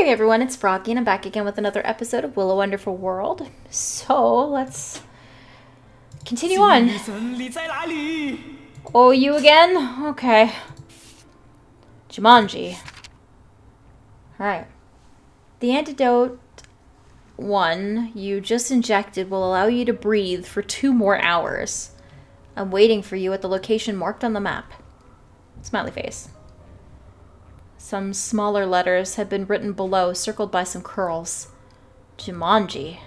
Hey everyone, it's Froggy and I'm back again with another episode of Willow Wonderful World. So, let's continue on. Oh, you again? Okay. Jumanji. Alright. The antidote 1 you just injected will allow you to breathe for 2 more hours. I'm waiting for you at the location marked on the map. Smiley face. Some smaller letters had been written below, circled by some curls. Jumanji.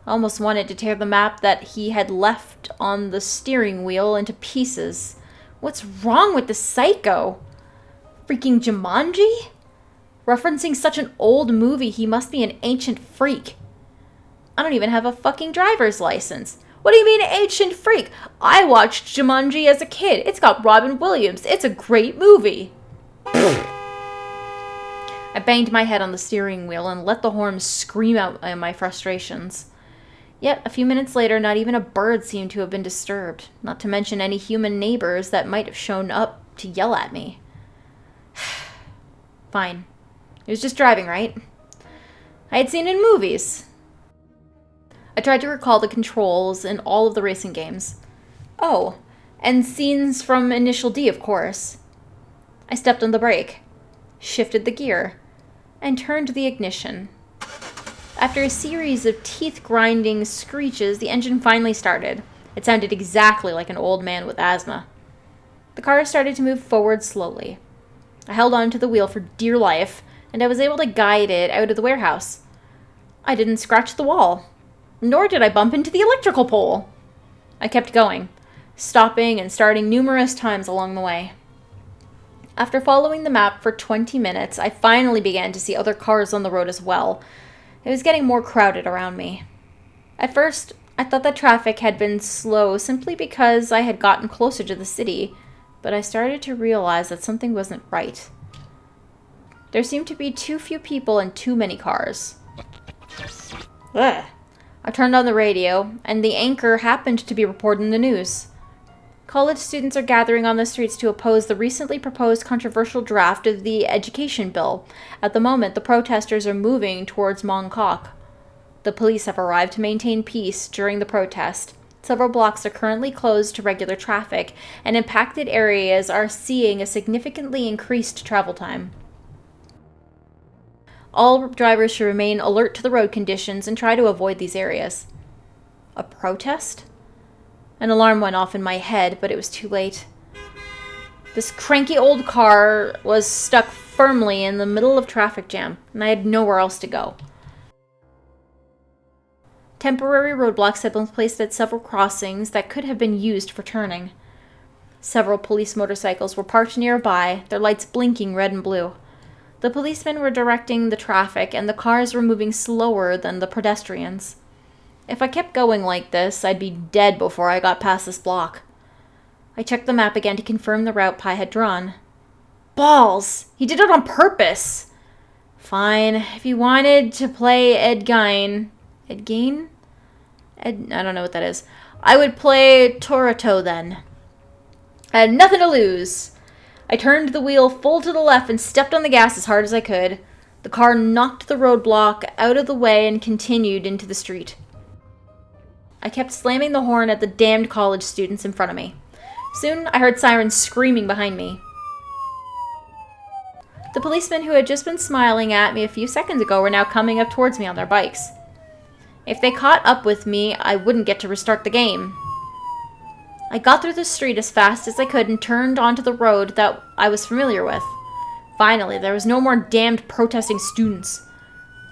I almost wanted to tear the map that he had left on the steering wheel into pieces. What's wrong with this psycho? Freaking Jumanji? Referencing such an old movie, he must be an ancient freak. I don't even have a fucking driver's license. What do you mean ancient freak? I watched Jumanji as a kid. It's got Robin Williams. It's a great movie. I banged my head on the steering wheel and let the horn scream out my frustrations. Yet, a few minutes later, not even a bird seemed to have been disturbed, not to mention any human neighbors that might have shown up to yell at me. Fine. It was just driving, right? I had seen it in movies. I tried to recall the controls in all of the racing games. Oh, and scenes from Initial D, of course. I stepped on the brake, shifted the gear, and turned the ignition. After a series of teeth-grinding screeches, the engine finally started. It sounded exactly like an old man with asthma. The car started to move forward slowly. I held onto the wheel for dear life, and I was able to guide it out of the warehouse. I didn't scratch the wall, nor did I bump into the electrical pole. I kept going, stopping and starting numerous times along the way. After following the map for 20 minutes, I finally began to see other cars on the road as well. It was getting more crowded around me. At first, I thought that traffic had been slow simply because I had gotten closer to the city, but I started to realize that something wasn't right. There seemed to be too few people and too many cars. Ugh. I turned on the radio, and the anchor happened to be reporting the news. College students are gathering on the streets to oppose the recently proposed controversial draft of the education bill. At the moment, the protesters are moving towards Mongkok. The police have arrived to maintain peace during the protest. Several blocks are currently closed to regular traffic, and impacted areas are seeing a significantly increased travel time. All drivers should remain alert to the road conditions and try to avoid these areas. A protest? An alarm went off in my head, but it was too late. This cranky old car was stuck firmly in the middle of traffic jam, and I had nowhere else to go. Temporary roadblocks had been placed at several crossings that could have been used for turning. Several police motorcycles were parked nearby, their lights blinking red and blue. The policemen were directing the traffic, and the cars were moving slower than the pedestrians. If I kept going like this, I'd be dead before I got past this block. I checked the map again to confirm the route Pi had drawn. Balls! He did it on purpose! Fine, if he wanted to play Ed Gein... Ed Gein? I don't know what that is. I would play Toronto then. I had nothing to lose. I turned the wheel full to the left and stepped on the gas as hard as I could. The car knocked the roadblock out of the way and continued into the street. I kept slamming the horn at the damned college students in front of me. Soon, I heard sirens screaming behind me. The policemen who had just been smiling at me a few seconds ago were now coming up towards me on their bikes. If they caught up with me, I wouldn't get to restart the game. I got through the street as fast as I could and turned onto the road that I was familiar with. Finally, there was no more damned protesting students.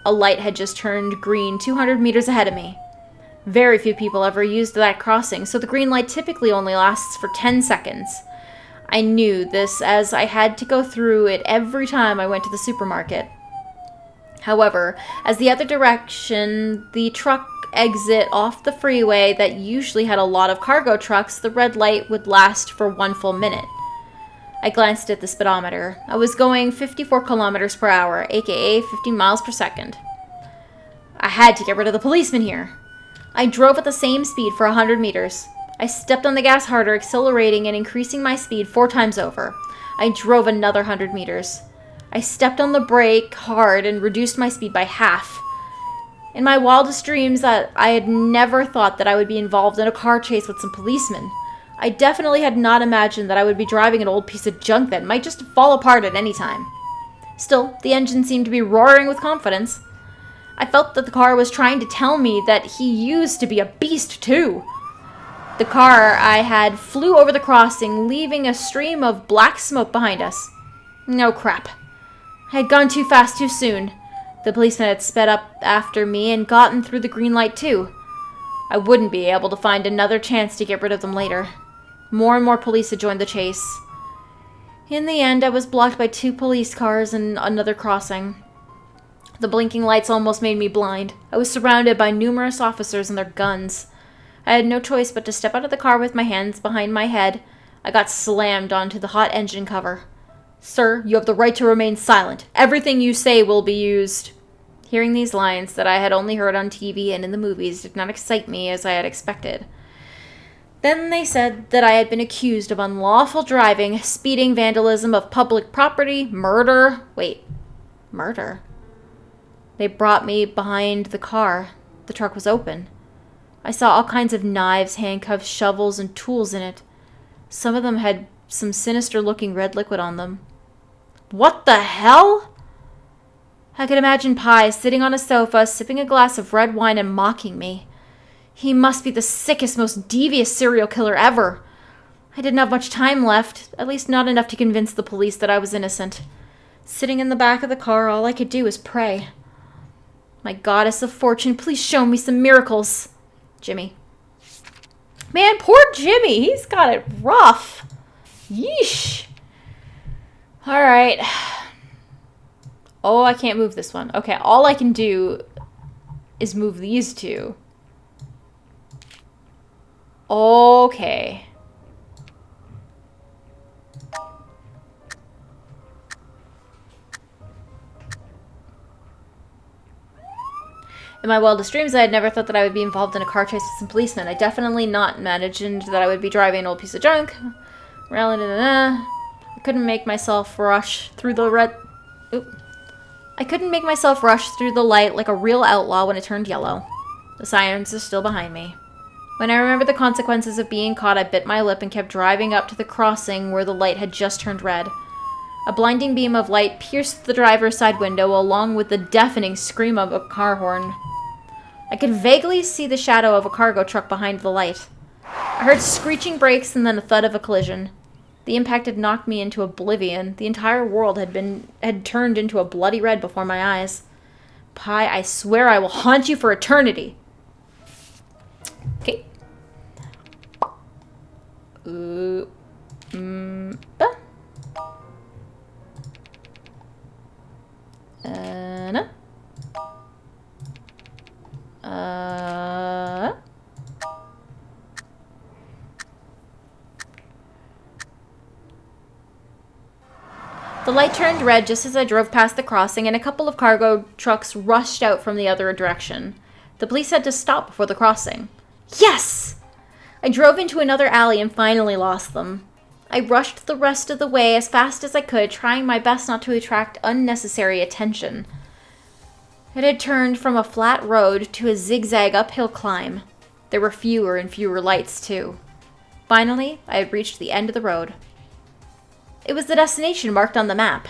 A light had just turned green 200 meters ahead of me. Very few people ever used that crossing, so the green light typically only lasts for 10 seconds. I knew this as I had to go through it every time I went to the supermarket. However, as the other direction, the truck exit off the freeway that usually had a lot of cargo trucks, the red light would last for 1 full minute. I glanced at the speedometer. I was going 54 kilometers per hour, aka 15 miles per second. I had to get rid of the policeman here. I drove at the same speed for 100 meters. I stepped on the gas harder, accelerating and increasing my speed 4 times over. I drove another 100 meters. I stepped on the brake hard and reduced my speed by half. In my wildest dreams, that I had never thought that I would be involved in a car chase with some policemen. I definitely had not imagined that I would be driving an old piece of junk that might just fall apart at any time. Still, the engine seemed to be roaring with confidence. I felt that the car was trying to tell me that he used to be a beast too. The car I had flew over the crossing, leaving a stream of black smoke behind us. No crap. I had gone too fast too soon. The policeman had sped up after me and gotten through the green light too. I wouldn't be able to find another chance to get rid of them later. More and more police had joined the chase. In the end, I was blocked by 2 police cars and another crossing. The blinking lights almost made me blind. I was surrounded by numerous officers and their guns. I had no choice but to step out of the car with my hands behind my head. I got slammed onto the hot engine cover. "Sir, you have the right to remain silent. Everything you say will be used." Hearing these lines that I had only heard on TV and in the movies did not excite me as I had expected. Then they said that I had been accused of unlawful driving, speeding, vandalism of public property, murder. Wait, murder? They brought me behind the car. The truck was open. I saw all kinds of knives, handcuffs, shovels, and tools in it. Some of them had some sinister-looking red liquid on them. What the hell? I could imagine Pi sitting on a sofa, sipping a glass of red wine and mocking me. He must be the sickest, most devious serial killer ever. I didn't have much time left, at least not enough to convince the police that I was innocent. Sitting in the back of the car, all I could do was pray. My goddess of fortune, please show me some miracles. Jimmy. Man, poor Jimmy. He's got it rough. Yeesh. All right. Oh, I can't move this one. Okay, all I can do is move these 2. Okay. In my wildest dreams, I had never thought that I would be involved in a car chase with some policemen. I definitely not imagined that I would be driving an old piece of junk. I couldn't make myself rush through the light like a real outlaw when it turned yellow. The sirens are still behind me. When I remembered the consequences of being caught, I bit my lip and kept driving up to the crossing where the light had just turned red. A blinding beam of light pierced the driver's side window along with the deafening scream of a car horn. I could vaguely see the shadow of a cargo truck behind the light. I heard screeching brakes and then a thud of a collision. The impact had knocked me into oblivion. The entire world had turned into a bloody red before my eyes. Pi, I swear I will haunt you for eternity. Okay. No. The light turned red just as I drove past the crossing, and a couple of cargo trucks rushed out from the other direction. The police had to stop before the crossing. Yes! I drove into another alley and finally lost them. I rushed the rest of the way as fast as I could, trying my best not to attract unnecessary attention. It had turned from a flat road to a zigzag uphill climb. There were fewer and fewer lights, too. Finally, I had reached the end of the road. It was the destination marked on the map.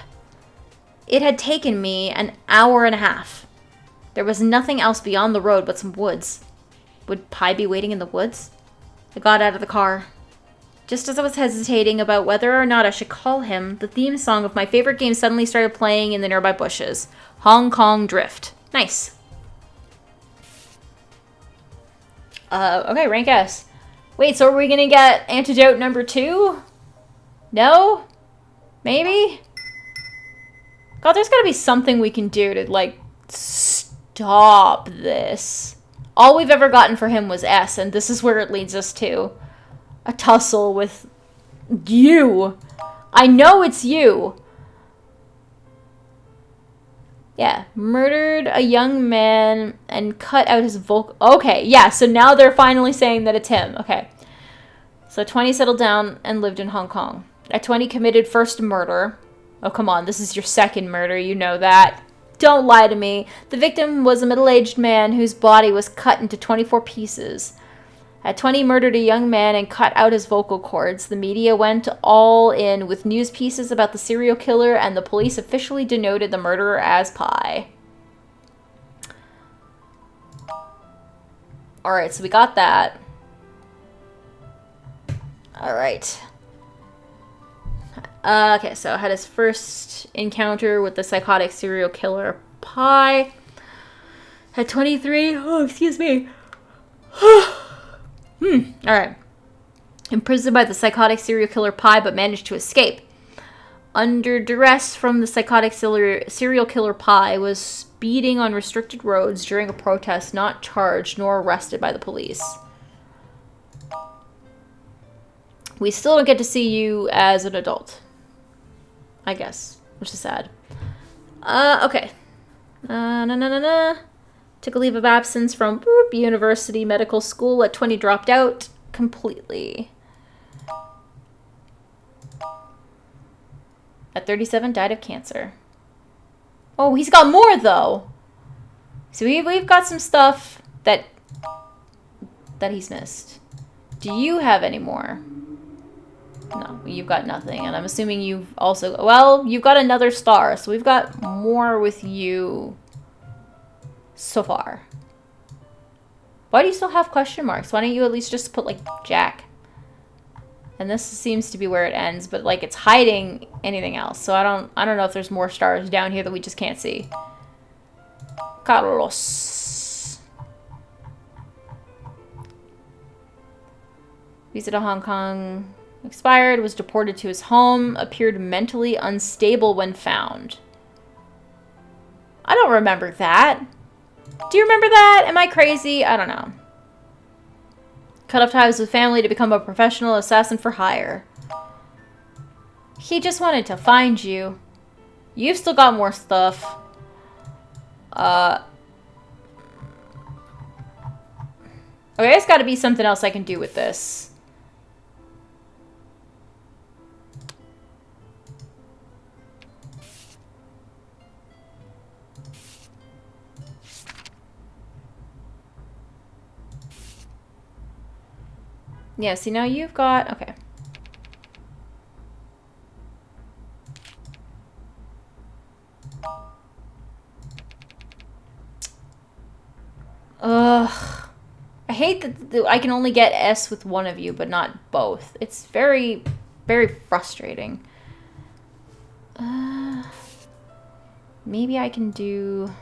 It had taken me an hour and a half. There was nothing else beyond the road but some woods. Would Pi be waiting in the woods? I got out of the car. Just as I was hesitating about whether or not I should call him, the theme song of my favorite game suddenly started playing in the nearby bushes. Hong Kong Drift. Nice. Okay, rank S. Wait, so are we gonna get antidote number 2? No? Maybe? God, there's gotta be something we can do to, like, stop this. All we've ever gotten for him was S, and this is where it leads us to. A tussle with you. I know it's you. Yeah, murdered a young man and cut out his vocal... Okay, yeah, so now they're finally saying that it's him. Okay. So 20 settled down and lived in Hong Kong. At 20 committed first murder. Oh, come on. This is your second murder. You know that. Don't lie to me. The victim was a middle-aged man whose body was cut into 24 pieces. At 20, murdered a young man and cut out his vocal cords. The media went all in with news pieces about the serial killer, and the police officially denoted the murderer as Pi. Alright, so we got that. Alright. Okay, so I had his first encounter with the psychotic serial killer Pi. At 23, oh, excuse me. Alright. Imprisoned by the psychotic serial killer Pi, but managed to escape. Under duress from the psychotic serial killer Pi, was speeding on restricted roads during a protest, not charged nor arrested by the police. We still don't get to see you as an adult, I guess, which is sad. Okay. Took a leave of absence from University Medical School at 20, dropped out completely. At 37, died of cancer. Oh, he's got more, though. So we've got some stuff that he's missed. Do you have any more? No, you've got nothing. And I'm assuming you've also... Well, you've got another star, so we've got more with you so far. Why do you still have question marks? Why don't you at least just put, like, Jack? And this seems to be where it ends, but, like, it's hiding anything else. So I don't know if there's more stars down here that we just can't see. Carlos. Visa to Hong Kong expired, was deported to his home, appeared mentally unstable when found. I don't remember that. Do you remember that? Am I crazy? I don't know. Cut off ties with family to become a professional assassin for hire. He just wanted to find you. You've still got more stuff. Okay, there's got to be something else I can do with this. Yeah, see, now you've got... Okay. Ugh. I hate that I can only get S with one of you, but not both. It's very, very frustrating. Maybe I can do...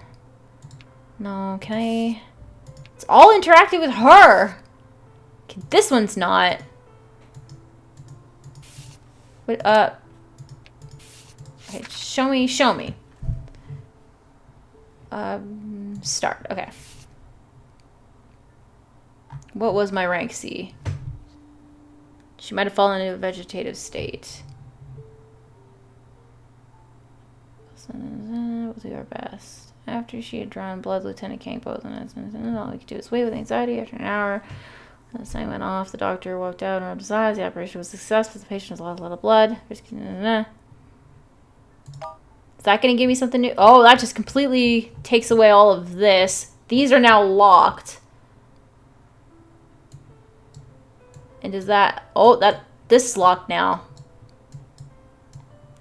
No, can I... It's all interacting with her! Okay, this one's not. Wait, okay, show me. Start, okay. What was my rank C? She might have fallen into a vegetative state. We'll do our best. After she had drawn blood, Lieutenant Kang both on us. All we could do is wait with anxiety. After an hour, the sign went off. The doctor walked out and rubbed his eyes. The operation was successful. The patient has lost a lot of blood. Is that going to give me something new? Oh, that just completely takes away all of this. These are now locked. And does that... Oh, this is locked now.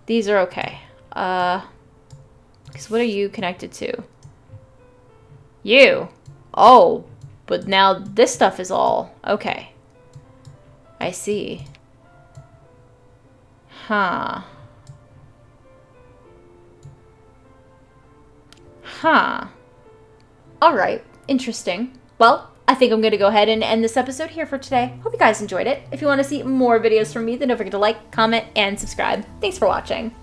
These are okay. Because what are you connected to? You. Oh, but now this stuff is all... Okay. I see. Huh. Alright. Interesting. Well, I think I'm going to go ahead and end this episode here for today. Hope you guys enjoyed it. If you want to see more videos from me, then don't forget to like, comment, and subscribe. Thanks for watching.